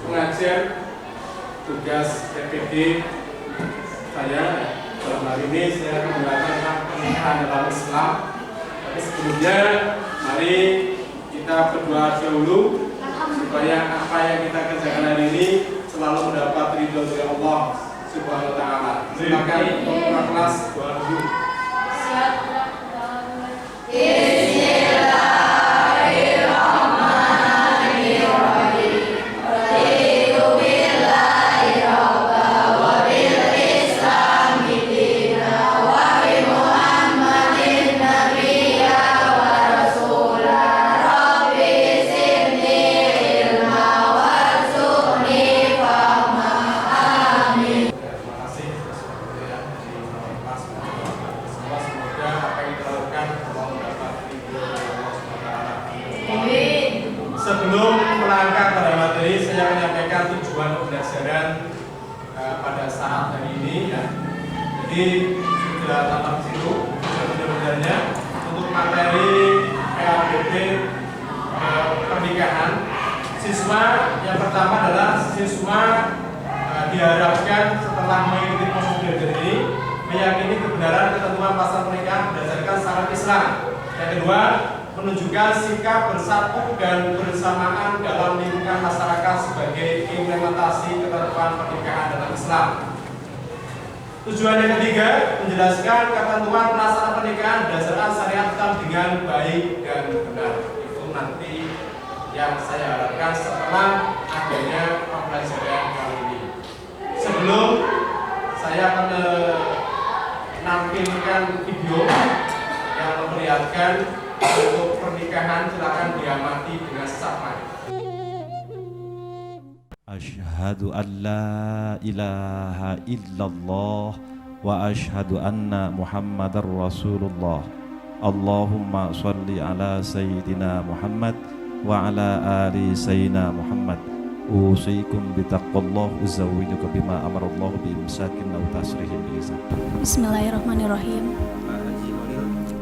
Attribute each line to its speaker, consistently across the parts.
Speaker 1: pengajian tugas PPD saya. Dalam hal ini saya menggunakan pernikahan dalam Islam. Tapi sebelumnya mari kita berdoa dahulu supaya apa yang kita kerjakan hari ini selalu mendapat ridho dari Allah Subhanahu wa taala. Silakan untuk kelas doa dulu. Sebelum melangkah pada materi, saya menyampaikan tujuan pembelajaran pada saat hari ini ya. Jadi sudah tampak di situ sebenarnya untuk materi PABB pernikahan. Siswa yang pertama adalah siswa diharapkan setelah mengikuti proses belajar ini meyakini kebenaran ketentuan pasal pernikahan berdasarkan syariat Islam. Yang kedua, menunjukkan sikap bersatu dan bersamaan dalam lingkungan masyarakat sebagai implementasi ketentuan pernikahan dalam Islam. Tujuan yang ketiga, menjelaskan ketentuan pelaksanaan pernikahan berdasarkan syariat Islam dengan baik dan benar. Itu nanti yang saya harapkan setelah adanya pembelajaran kali ini. Sebelum saya akan menampilkan video yang memperlihatkan untuk pernikahan, silakan diamati dengan seksama.
Speaker 2: Asyhadu an la ilaha illallah wa asyhadu anna Muhammadar Rasulullah. Allahumma sholli ala sayyidina Muhammad wa ala ali sayyidina Muhammad. Usikum bitaqwallah uzawwijuka bima amarallahu bi imsakin aw tasrihim bi ihsan.
Speaker 3: Bismillahirrahmanirrahim.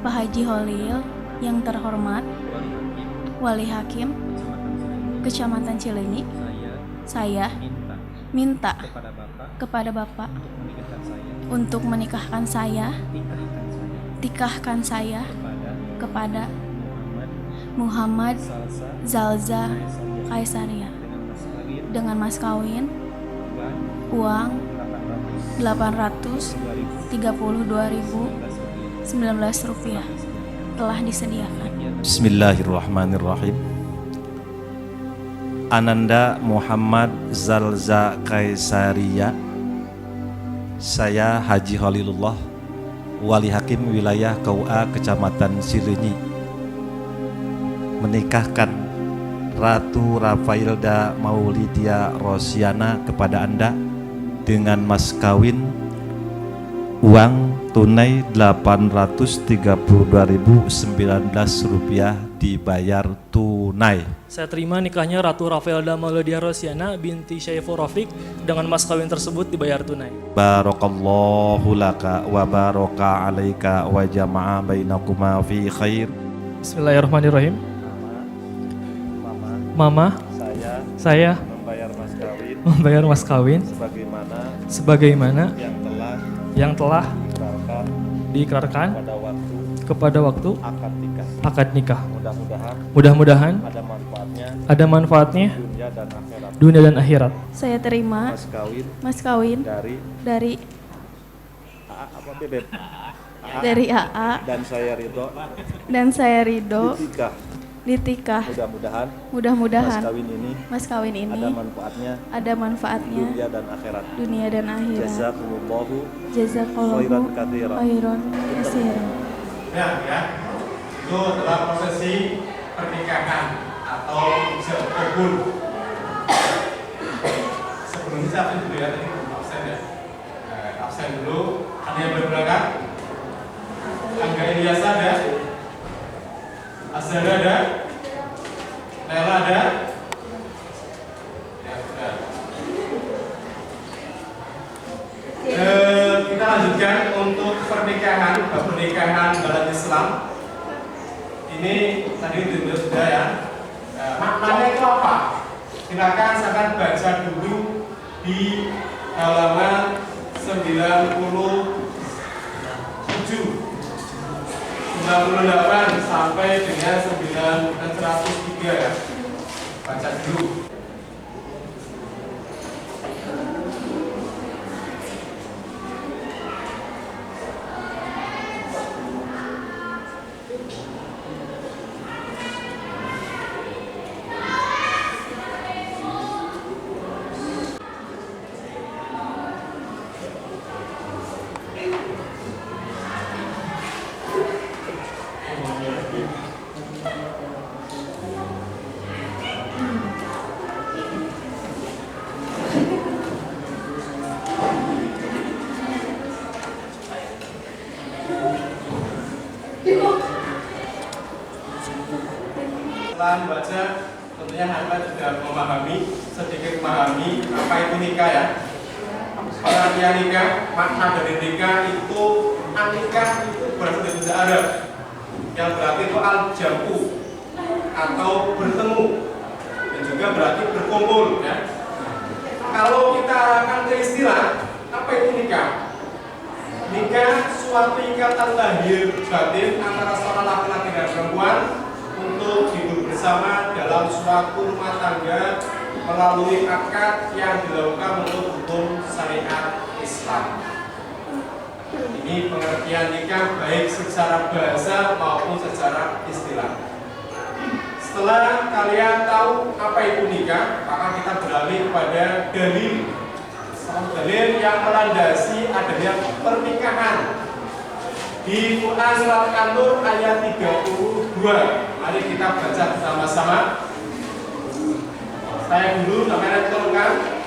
Speaker 3: Pak Haji Holil yang terhormat Wali Hakim Kecamatan Cileunyi, saya minta kepada Bapak untuk menikahkan saya kepada Muhammad Zalza Kaisaria dengan mas kawin uang 832.019 rupiah telah disediakan.
Speaker 2: Bismillahirrahmanirrahim. Ananda Muhammad Zalza Kaisaria. Saya Haji Holilullah, Wali Hakim Wilayah KUA Kecamatan Cileunyi, menikahkan Ratu Rafailda Maulidia Rosiana kepada Anda dengan mas kawin uang tunai 832.019 rupiah dibayar tunai.
Speaker 4: Saya terima nikahnya Ratu Rafailda Maulidia Rosiana binti Syaiful Rafiq dengan mas kawin tersebut dibayar tunai.
Speaker 2: Barakallahu laka wa baraka alaika wa jama'a bainakuma fi khair.
Speaker 4: Bismillahirrahmanirrahim. Mama, saya membayar mas kawin sebagaimana yang telah diikrarkan kepada waktu akad nikah. Mudah-mudahan ada manfaatnya dunia dan akhirat.
Speaker 3: Saya terima mas kawin dari AA dan saya ridho ditikah. Mudah-mudahan mas kawin ini ada manfaatnya dunia dan akhirat. Jazakallahu khairan katsiran.
Speaker 1: Ya, itu adalah prosesi pernikahan atau ijab kabul. Sebelumnya saya dulu ya, tadi absen ya. Absen dulu. Ada yang berbelakang? Angga Ilyasa ada? Azhar ada? Lela ada? Ya, sudah. Kita lanjutkan untuk pernikahan dalam Islam. Ini tadi sudah ya. Maknanya itu apa? Silakan saya akan baca baca dulu di halaman 98 sampai dengan 103 ya. Baca dulu. Setelah membaca, tentunya Anda sudah sedikit memahami apa itu nikah ya. Pengertian nikah, makna dari nikah itu, nikah itu berarti dari bahasa Arab yang berarti itu al-jam'u atau bertemu, dan juga berarti berkumpul ya. Kalau kita arahkan ke istilah, apa itu nikah? Nikah suatu ikatan lahir batin antara seorang laki-laki dan perempuan untuk hidup bersama dalam suatu rumah tangga melalui akad yang dilakukan menurut hukum syariat Islam. Ini pengertian nikah baik secara bahasa maupun secara istilah. Setelah kalian tahu apa itu nikah, maka kita beralih kepada dalil. Dalil yang melandasi adanya pernikahan di Quran surat An-Nur ayat 32. Mari kita baca bersama-sama. Saya dulu namanya turunkan.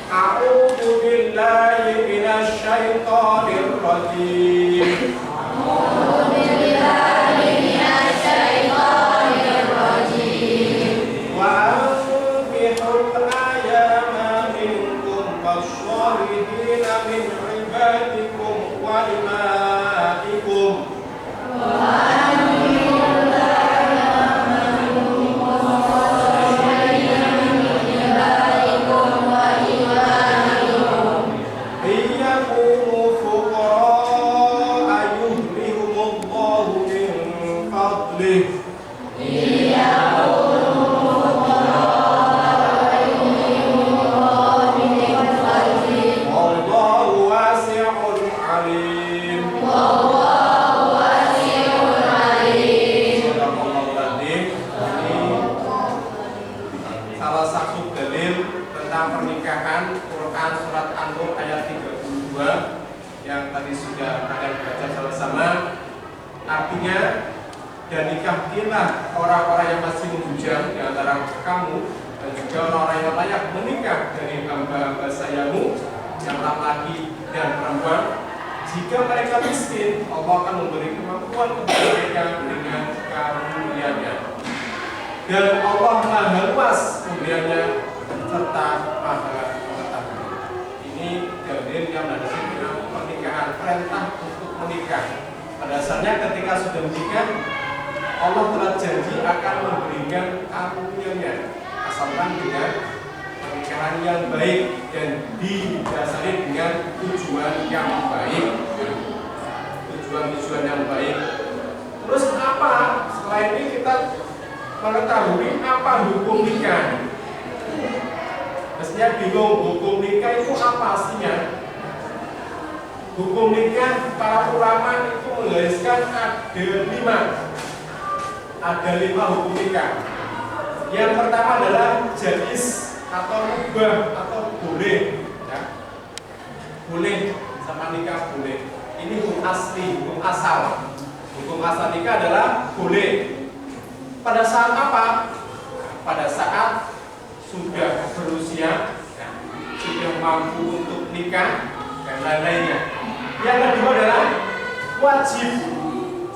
Speaker 1: A'udzu billahi minasy syaithanir rajim. A'udzu billahi minasy syaithanir rajim. Wa anfihul ayama minkum wash-shalihina min ibadikum wa imaikum. Yang tadi sudah kalian baca sama-sama, artinya dan nikahilah orang-orang yang masih membujang di antara kamu dan juga orang-orang yang layak menikah dari hamba-hamba sayamu yang laki dan perempuan. Jika mereka miskin, Allah akan memberi kemampuan kepada mereka dengan karunia-Nya. Dan Allah Maha Luas pemberiannya serta Maha Mengetahui. Ini dalil yang melandasi pernikahan, perintah untuk menikah. Pada dasarnya ketika sudah menikah, Allah telah janji akan memberikan karunia-Nya asalkan dengan pernikahan yang baik dan didasari dengan tujuan yang baik. Tujuan yang baik. Terus apa? Setelah ini kita mengetahui apa hukum nikah. Mestinya bingung hukum nikah itu apa aslinya? Hukum nikah para ulama itu menggariskan ada lima hukum nikah. Yang pertama adalah jaiz atau mubah atau boleh ya. Boleh sama nikah boleh. Ini hukum asli, hukum asal. Hukum asal nikah adalah boleh. Pada saat apa? Pada saat sudah berusia ya, sudah mampu untuk nikah dan lain-lainnya. Yang kedua adalah wajib.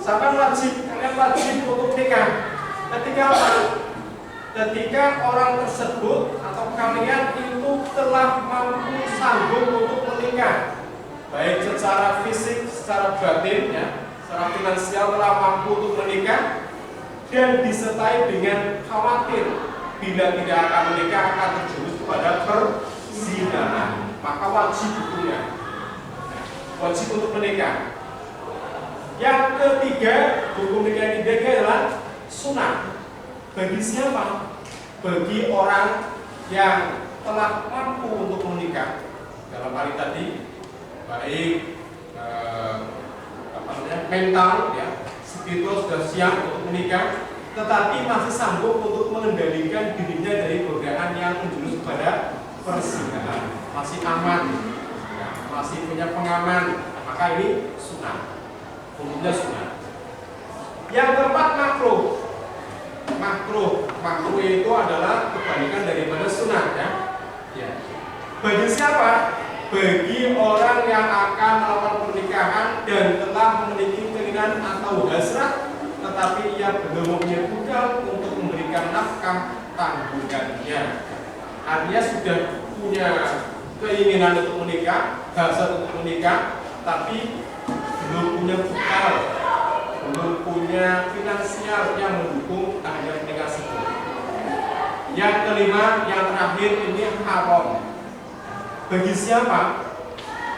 Speaker 1: Siapa wajib? Kalian wajib untuk nikah. Ketika apa? Ketika orang tersebut atau kalian itu telah mampu sanggup untuk menikah, baik secara fisik, secara batin, ya, secara finansial telah mampu untuk menikah, dan disertai dengan khawatir bila tidak akan menikah akan terjerumus kepada kepada perzinahan, maka wajib hukumnya, wajib untuk menikah. Yang ketiga, hukum nikah yang ketiga adalah sunat. Bagi siapa? Bagi orang yang telah mampu untuk menikah. Dalam hal tadi, baik mental, ya, spiritual sudah siap untuk menikah, tetapi masih sanggup untuk mengendalikan dirinya dari godaan yang menjurus kepada perzinahan, masih aman, ya, masih punya pengaman, maka ini sunat, hukumnya sunat. Yang keempat, makruh. Makruh itu adalah kebalikan daripada sunat, ya. Ya. Bagi siapa? Bagi orang yang akan melakukan pernikahan dan telah memiliki keinginan atau hasrat, tetapi ia belum mempunyai bekal untuk memberikan nafkah tanggungannya. Artinya sudah punya keinginan untuk menikah, hasrat untuk menikah, tapi belum punya bekal, belum punya finansial yang mendukung adanya pernikahan tersebut. Yang kelima, yang terakhir, ini haram. Bagi siapa?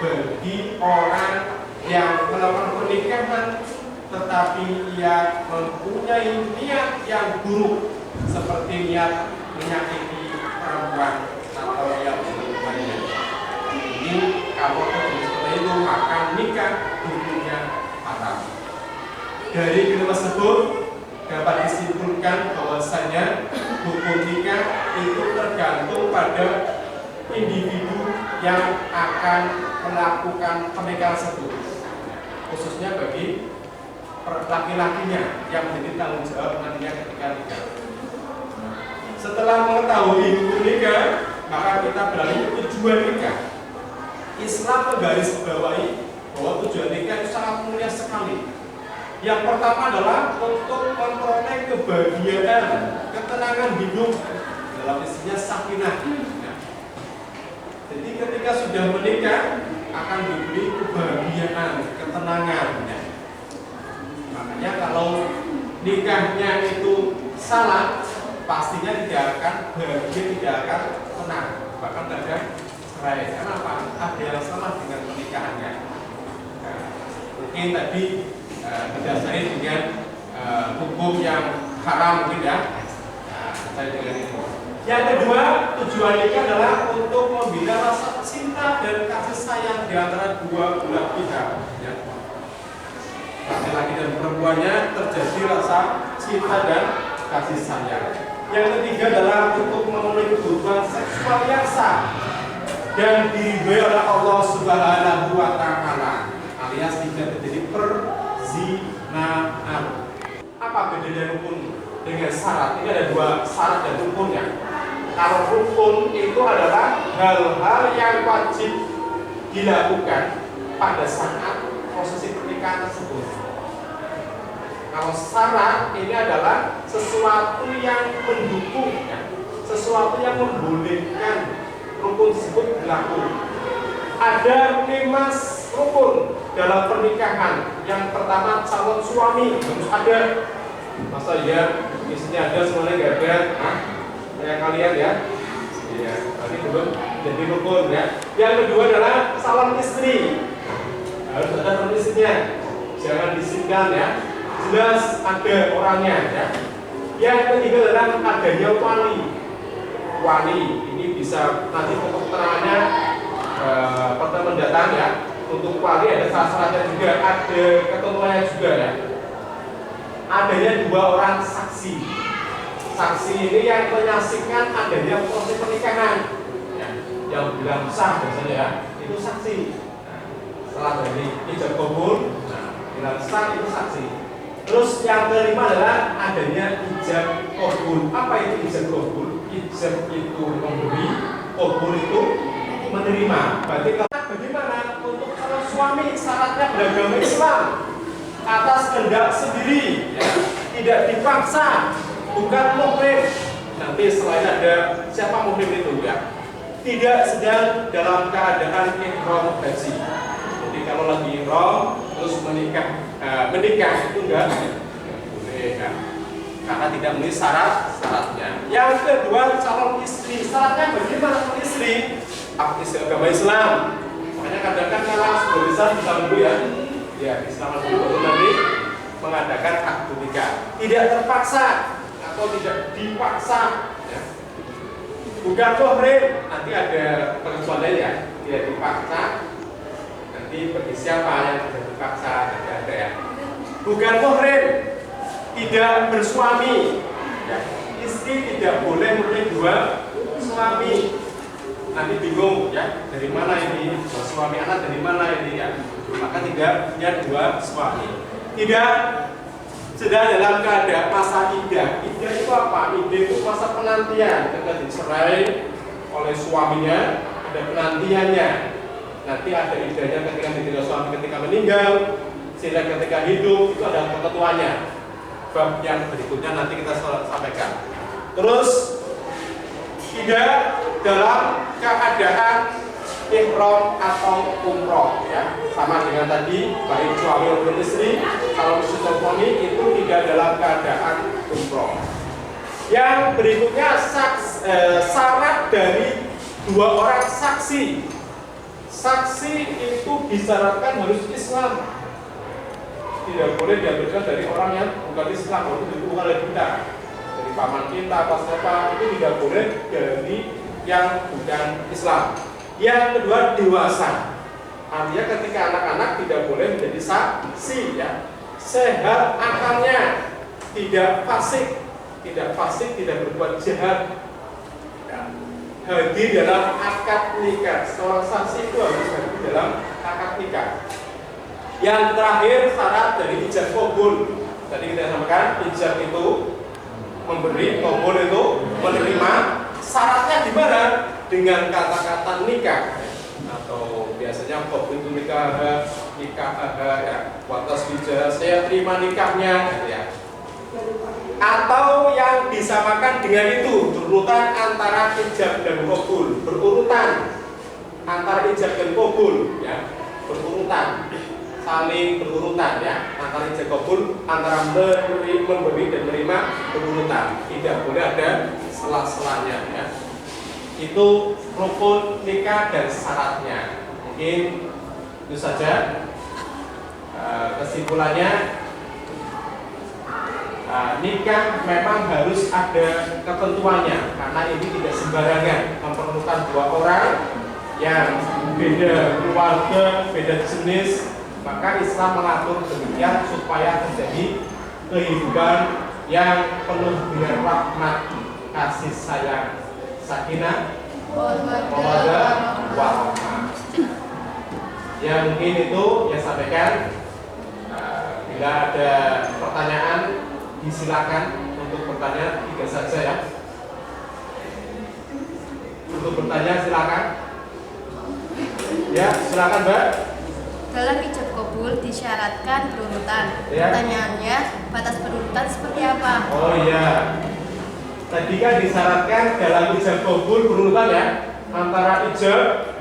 Speaker 1: Bagi orang yang melakukan pernikahan tetapi ia mempunyai niat yang buruk, seperti niat menyakiti perempuan atau yang berhubungannya. Ini kalau seperti itu maka nikah hukumnya haram. Dari kedua tersebut dapat disimpulkan bahwasanya hukum nikah itu tergantung pada individu yang akan melakukan pernikahan tersebut, khususnya bagi laki-lakinya yang menjadi tanggung jawab nantinya ketika nikah. Setelah mengetahui hukum nikah, maka kita beralih ke tujuan nikah. Islam menggarisbawahi bahwa tujuan nikah itu sangat mulia sekali. Yang pertama adalah untuk memperoleh kebahagiaan, ketenangan hidup, dalam istilah sakinah. Jadi ketika sudah menikah akan diberi kebahagiaan, ketenangan. Makanya kalau nikahnya itu salah, pastinya tidak akan bahagia, tidak akan tenang, bahkan ada cerai. Kenapa? Ada yang salah dengan pernikahannya. Nah, mungkin tadi berdasarkan dengan hukum yang haram, mungkin ya. Nah, saya dengan itu. Yang kedua, tujuan nikah adalah untuk membina rasa cinta dan kasih sayang di antara dua belah pihak. Ya. Laki-laki dan perempuannya terjadi rasa cinta dan kasih sayang. Yang ketiga adalah untuk memenuhi kebutuhan seksual yang sah dan diridhoi oleh Allah Subhanahu wa Ta'ala, alias tidak terjadi perzinahan. Apa bedanya rukun dengan syarat? Ini ada dua syarat dan rukunnya. Kalau rukun itu adalah hal-hal yang wajib dilakukan pada saat prosesi pernikahan tersebut. Kalau syarat ini adalah sesuatu yang mendukung, ya, sesuatu yang membolehkan rukun tersebut berlaku. Ada 5 rukun dalam pernikahan. Yang pertama, calon suami harus ada. Masa ya istrinya ada semuanya nggak ada? Kayak kalian ya, iya, tadi belum jadi rukun ya. Yang kedua adalah calon istri, harus ada calon istrinya, jangan disingkan ya, jelas ada orangnya ya. Yang ketiga adalah adanya wali. Wali ini bisa nanti untuk keterangannya pertemuan mendatang ya. Untuk wali ada syarat-syaratnya juga, ada ketentuannya juga ya. Adanya 2 orang saksi. Saksi ini yang menyaksikan adanya proses pernikahan, ya, yang bilang sah biasanya ya, itu saksi. Nah, setelah dari ijab kabul, bilang sah itu saksi. Terus yang kelima adalah adanya ijab kabul. Apa itu ijab kabul? Ijab itu memberi, kabul itu menerima. Berarti bagaimana untuk calon suami syaratnya beragama Islam atas kehendak sendiri, ya, tidak dipaksa. Bukan muhrim. Nanti selain ada siapa muhrim itu ya. Tidak sedang dalam keadaan ihram haji. Jadi kalau lagi ihram terus menikah itu enggak boleh kan. Karena tidak memenuhi syaratnya. Yang kedua, calon istri. Syaratnya bagaimana? istri agama Islam. Makanya kadang-kadang kalau sebuah Islam bisa dulu ya Islam dulu baru nanti mengadakan akad nikah. Tidak terpaksa atau tidak dipaksa. Ya. Bukan muhrim, nanti ada pengecualian ya. Tidak dipaksa. Nanti bagi siapa yang tidak dipaksa nanti ada ya. Bukan muhrim, tidak bersuami. Ya. Istri tidak boleh memiliki dua suami. Nanti bingung ya, dari mana ini suami anak dari mana ini ya, maka tidak punya dua suami. Tidak sedang dalam keadaan masa iddah. Iddah itu apa? Iddah itu masa penantian ketika dicerai oleh suaminya, ada penantiannya. Nanti ada iddahnya ketika ditinggal suami ketika meninggal, sehingga ketika hidup itu ada ketentuannya. Bab yang berikutnya nanti kita sampaikan. Terus tidak dalam keadaan ihram atau umroh ya, sama dengan tadi baik suami maupun istri. Kalau suami itu tidak dalam keadaan umroh. Yang berikutnya syarat dari dua orang saksi. Saksi itu disyaratkan harus Islam. Tidak boleh diambilkan dari orang yang bukan Islam, itu bukan oleh kita, dari paman kita, apa siapa, itu tidak boleh dari yang bukan Islam. Yang kedua dewasa, artinya ketika anak-anak tidak boleh menjadi saksi ya. Sehat akalnya, tidak fasik, tidak berbuat jahat ya. Hadir dalam akad nikah. Seorang saksi itu harus hadir dalam akad nikah. Yang terakhir syarat dari ijab qabul. Tadi kita sampaikan ijab itu memberi, qabul itu menerima. Syaratnya di mana? Dengan kata-kata nikah atau biasanya qabul itu nikah ya, watas bijah saya terima nikahnya gitu ya. Atau yang disamakan dengan itu berurutan antara ijab dan qabul, berurutan antara ijab dan qabul ya, berurutan, saling berurutan ya, antara ijab qabul, antara memberi dan menerima berurutan, tidak boleh ada selah-selahnya ya. Itu rukun nikah dan syaratnya. Mungkin itu saja kesimpulannya. Nikah memang harus ada ketentuannya karena ini tidak sembarangan, memerlukan dua orang yang beda keluarga, beda jenis, maka Islam mengatur demikian supaya terjadi kehidupan yang penuh dengan rahmat, kasih sayang, sakinah, mawaddah, warahmah. Ya mungkin itu yang sampaikan. Bila ada pertanyaan disilakan untuk bertanya, 3 saja ya. Untuk bertanya silakan. Ya, silakan Mbak.
Speaker 5: Dalam ijab qabul disyaratkan berurutan.
Speaker 1: Ya.
Speaker 5: Pertanyaannya, batas berurutan seperti apa?
Speaker 1: Oh iya. Tadi kan disyaratkan dalam ijab qabul berurutan ya, antara ijab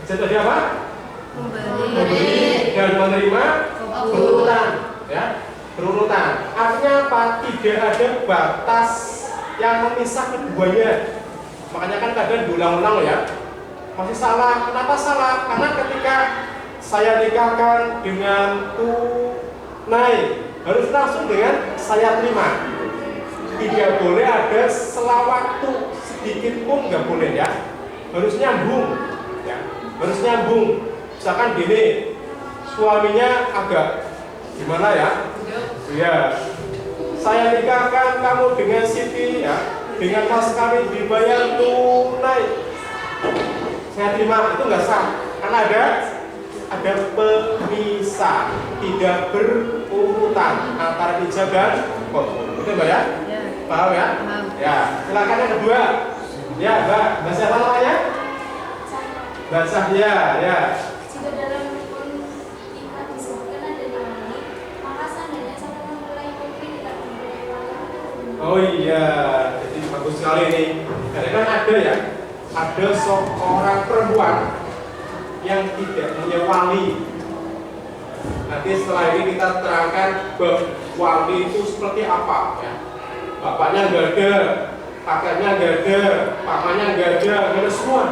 Speaker 1: tadi apa? Memberi dan menerima berurutan ya. Berurutan. Artinya apa? Tidak ada batas yang memisah keduanya. Makanya kan kadang diulang-ulang ya. Masih salah. Kenapa salah? Karena ketika saya nikahkan dengan tunai, harus langsung dengan saya terima. Tidak boleh ada selang waktu sedikit pun, nggak boleh ya. Harus nyambung ya. Harus nyambung. Misalkan gini, suaminya agak gimana ya? Ya, saya nikahkan kamu dengan Siti ya, dengan mas kawin dibayar tunai. Saya terima, itu nggak sah, karena ada pemisah, tidak berurutan antara ijab dan qabul. Betul Mbak ya?
Speaker 5: Ya.
Speaker 1: Paham ya?
Speaker 5: Paham.
Speaker 1: Ya, silakan yang kedua. Ya Mbak, Mbak siapa namanya? Mbak Sahya, ya.
Speaker 6: Jika dalam rukun nikah disebutkan ada ini, maka seandainya calon mempelai putri tidak mempunyai wali.
Speaker 1: Oh iya, jadi bagus sekali ini. Karena kan ada ya, ada seorang perempuan yang tidak punya wali. Nanti setelah ini kita terangkan bahwa wali itu seperti apa ya. Bapaknya nggak ada, kakaknya nggak ada, pamannya nggak ada, terus semua.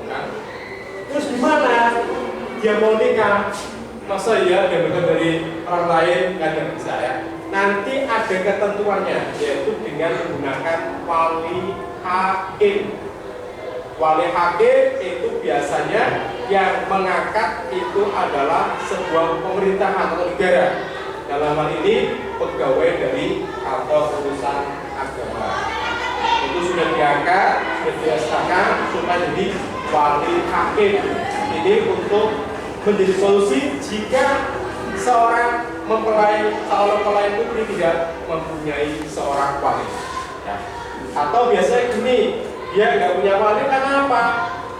Speaker 1: Kan? Terus gimana dia mau nikah? Masa ya diambilkan dari orang lain? Kan bisa ya. Nanti ada ketentuannya, yaitu dengan menggunakan wali hakim. Wali hakim itu biasanya yang mengangkat itu adalah sebuah pemerintahan atau negara. Dalam hal ini pegawai dari kantor urusan agama. Itu sudah diangkat, sudah dirasakan supaya jadi wali hakim. Ini untuk menjadi solusi jika seorang calon mempelai putri tidak mempunyai seorang wali. Ya. Atau biasanya gini, dia nggak punya wali karena apa?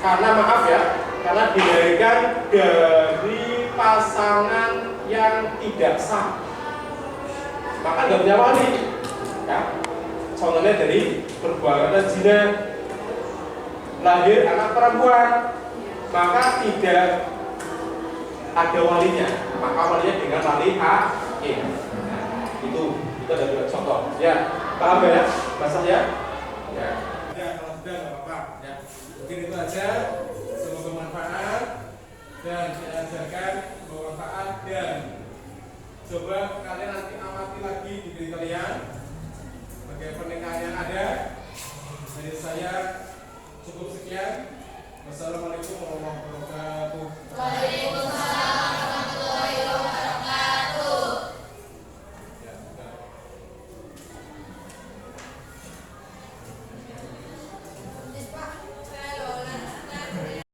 Speaker 1: Karena maaf ya, karena dilahirkan dari pasangan yang tidak sah, maka nggak punya wali. Ya. Contohnya dari perbuatan zina, lahir anak perempuan, maka tidak ada walinya, maka walinya dengan wali hakim. Nah, itu ada dua contoh. Ya, paham ya, bahasanya? Ya. Ya, kalau sudah nggak apa-apa. Ya, mungkin itu aja. Semoga bermanfaat dan diajarkan bermanfaat dan coba kalian nanti amati lagi di diri kalian sebagai pernikahan yang ada. Dari saya cukup sekian. Wassalamualaikum warahmatullahi wabarakatuh.